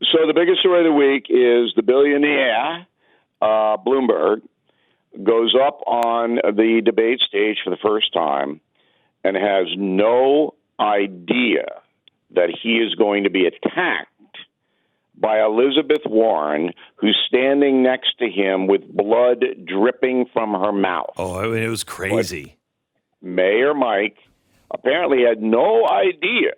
So the biggest story of the week is the billionaire, Bloomberg, goes up on the debate stage for the first time and has no idea that he is going to be attacked by Elizabeth Warren, who's standing next to him with blood dripping from her mouth. Oh, I mean, it was crazy. But Mayor Mike apparently had no idea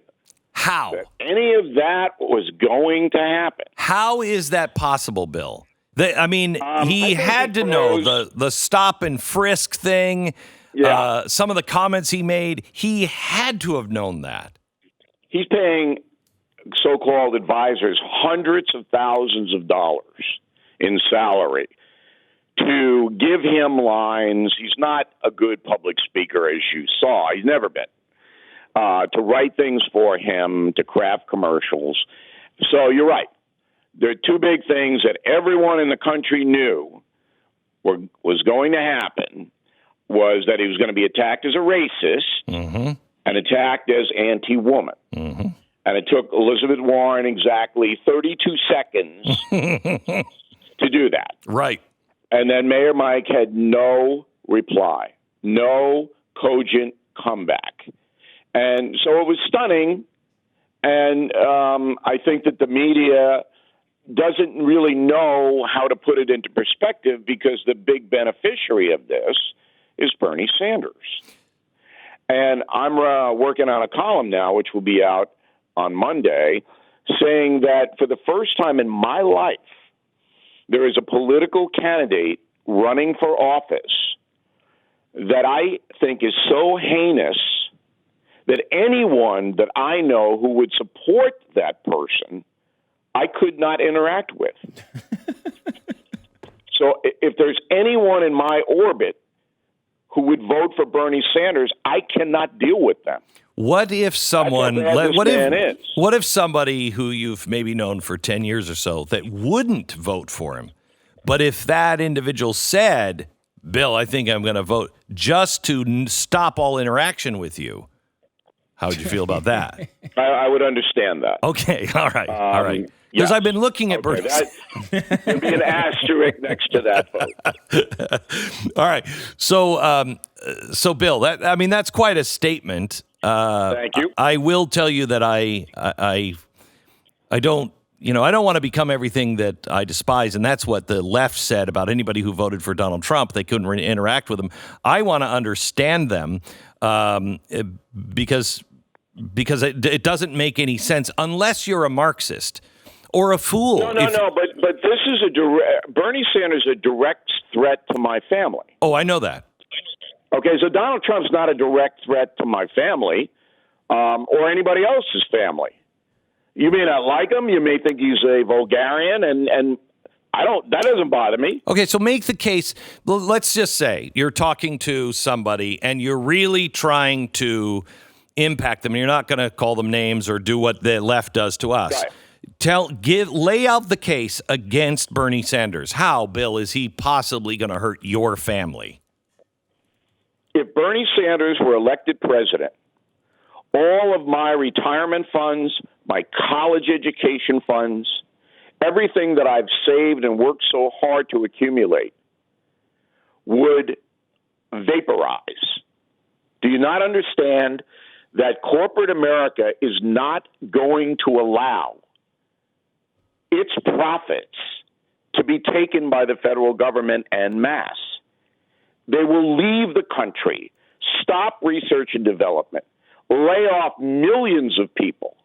how that any of that was going to happen. How is that possible, Bill? He had to know the stop and frisk thing, some of the comments he made. He had to have known that. He's paying so-called advisors hundreds of thousands of dollars in salary to give him lines. He's not a good public speaker, as you saw. He's never been. To write things for him, to craft commercials. So you're right. There are two big things that everyone in the country knew was going to happen, was that he was going to be attacked as a racist and attacked as anti-woman. Mm-hmm. And it took Elizabeth Warren exactly 32 seconds to do that. Right. And then Mayor Mike had no reply, no cogent comeback. And so it was stunning. And I think that the media doesn't really know how to put it into perspective, because the big beneficiary of this is Bernie Sanders. And I'm working on a column now, which will be out on Monday, saying that for the first time in my life, there is a political candidate running for office that I think is so heinous that anyone that I know who would support that person, I could not interact with. So if there's anyone in my orbit who would vote for Bernie Sanders, I cannot deal with them. What if someone, what if somebody who you've maybe known for 10 years or so that wouldn't vote for him, but if that individual said, Bill, I think I'm going to vote just to stop all interaction with you, how would you feel about that? I would understand that. Okay. All right. All right. Because I've been looking at Bernie. There'd be an asterisk next to that vote. All right. So Bill, that's quite a statement. Thank you. I will tell you that I don't want to become everything that I despise, and that's what the left said about anybody who voted for Donald Trump. They couldn't interact with him. I want to understand them because it doesn't make any sense unless you're a Marxist or a fool. No. But this is Bernie Sanders is a direct threat to my family. Oh, I know that. Okay, so Donald Trump's not a direct threat to my family or anybody else's family. You may not like him. You may think he's a vulgarian, and that doesn't bother me. Okay, so make the case. Let's just say you're talking to somebody and you're really trying to impact them. You're not going to call them names or do what the left does to us. Right. Lay out the case against Bernie Sanders. How, Bill, is he possibly going to hurt your family? If Bernie Sanders were elected president, all of my retirement funds, my college education funds, everything that I've saved and worked so hard to accumulate would vaporize. Do you not understand that corporate America is not going to allow its profits to be taken by the federal government en masse? They will leave the country, stop research and development, lay off millions of people.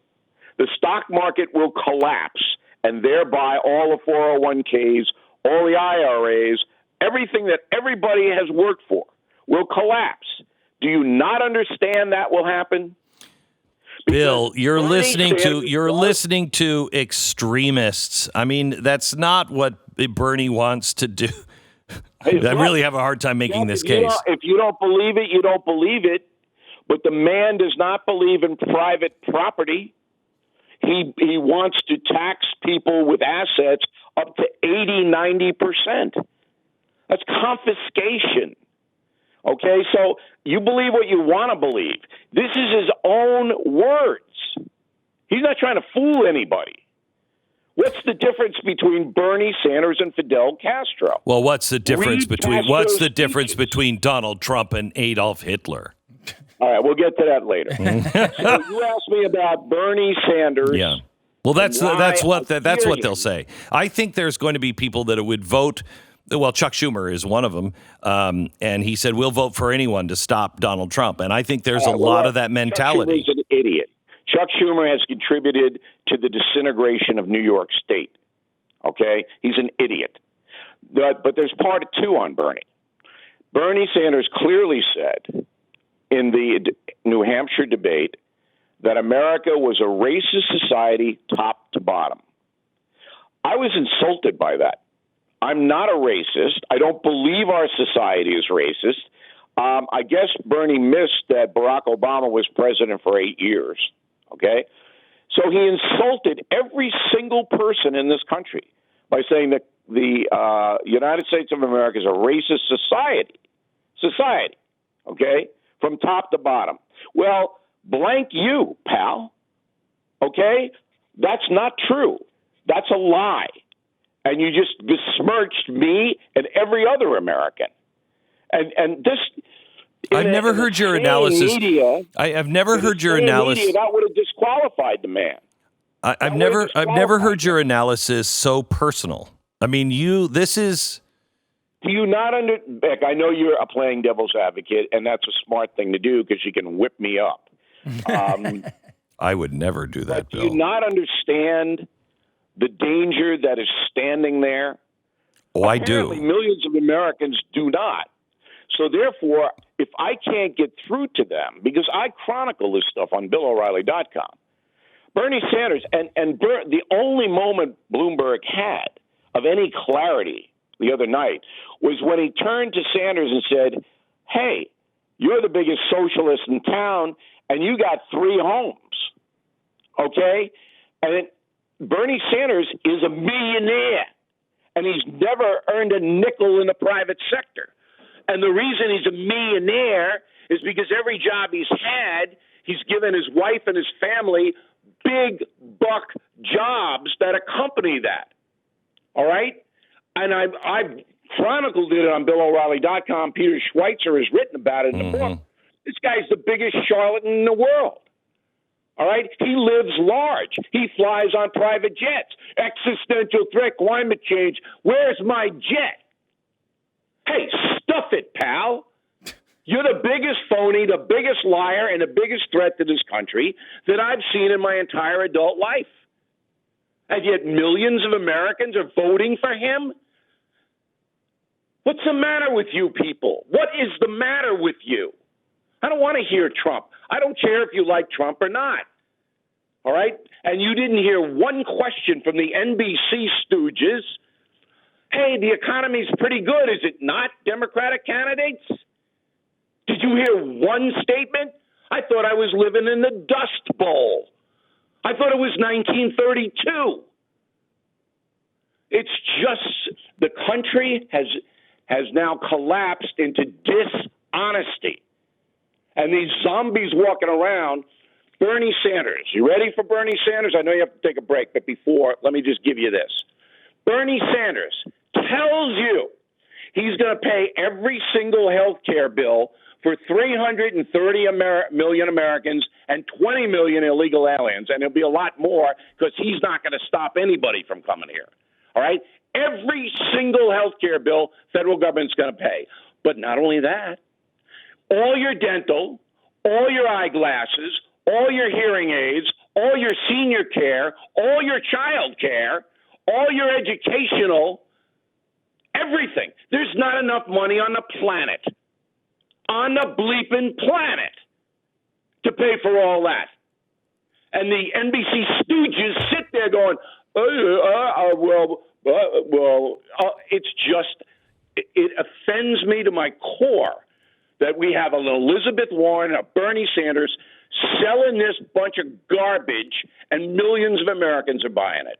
The stock market will collapse, and thereby all the 401ks, all the IRAs, everything that everybody has worked for will collapse. Do you not understand that will happen? Bill, you're listening to extremists. I mean, that's not what Bernie wants to do. I really have a hard time making this case. If you don't believe it, you don't believe it. But the man does not believe in private property. He wants to tax people with assets up to 80-90%. That's confiscation. Okay, so you believe what you want to believe. This is his own words. He's not trying to fool anybody. What the difference between Bernie Sanders and Fidel Castro? Well, what's the difference Castro's between Donald Trump and Adolf Hitler? All right, we'll get to that later. So you asked me about Bernie Sanders. Yeah. Well, that's what they'll say. I think there's going to be people that would vote. Well, Chuck Schumer is one of them, and he said we'll vote for anyone to stop Donald Trump. And I think there's a lot of that mentality. Chuck Schumer's an idiot. Chuck Schumer has contributed to the disintegration of New York State. Okay, he's an idiot. But there's part two on Bernie. Bernie Sanders clearly said in the New Hampshire debate that America was a racist society top to bottom. I was insulted by that. I'm not a racist. I don't believe our society is racist. I guess Bernie missed that Barack Obama was president for 8 years. Okay? So he insulted every single person in this country by saying that the United States of America is a racist society. Society. Okay? From top to bottom. Well, blank you, pal. Okay? That's not true. That's a lie. And you just besmirched me and every other American. And this... I've never heard your analysis. I've never heard your analysis. That would have disqualified the man. I've never heard your analysis so personal. I mean, this is... Do you not Beck, I know you're playing devil's advocate, and that's a smart thing to do because you can whip me up. I would never do that, Bill. Do you not understand the danger that is standing there? Oh, Apparently, I do. Millions of Americans do not. So therefore, if I can't get through to them, because I chronicle this stuff on BillO'Reilly.com, Bernie Sanders, and the only moment Bloomberg had of any clarity the other night was when he turned to Sanders and said, hey, you're the biggest socialist in town, and you got 3 homes, okay? And Bernie Sanders is a millionaire, and he's never earned a nickel in the private sector. And the reason he's a millionaire is because every job he's had, he's given his wife and his family big buck jobs that accompany that. All right? And I've chronicled it on BillO'Reilly.com. Peter Schweitzer has written about it in the book. This guy's the biggest charlatan in the world. All right? He lives large. He flies on private jets. Existential threat, climate change. Where's my jet? Hey, stuff it, pal. You're the biggest phony, the biggest liar, and the biggest threat to this country that I've seen in my entire adult life. And yet millions of Americans are voting for him? What's the matter with you people? What is the matter with you? I don't want to hear Trump. I don't care if you like Trump or not. All right? And you didn't hear one question from the NBC stooges. Hey, the economy's pretty good, is it not, Democratic candidates? Did you hear one statement? I thought I was living in the Dust Bowl. I thought it was 1932. It's just the country has now collapsed into dishonesty. And these zombies walking around, Bernie Sanders. You ready for Bernie Sanders? I know you have to take a break, but before, let me just give you this. Bernie Sanders tells you he's going to pay every single health care bill for 330 million Americans and 20 million illegal aliens. And it'll be a lot more because he's not going to stop anybody from coming here. All right? Every single health care bill, federal government's going to pay. But not only that, all your dental, all your eyeglasses, all your hearing aids, all your senior care, all your child care, all your educational, everything. There's not enough money on the planet, on the bleeping planet, to pay for all that. And the NBC stooges sit there going, it's just, it offends me to my core that we have an Elizabeth Warren, a Bernie Sanders selling this bunch of garbage, and millions of Americans are buying it.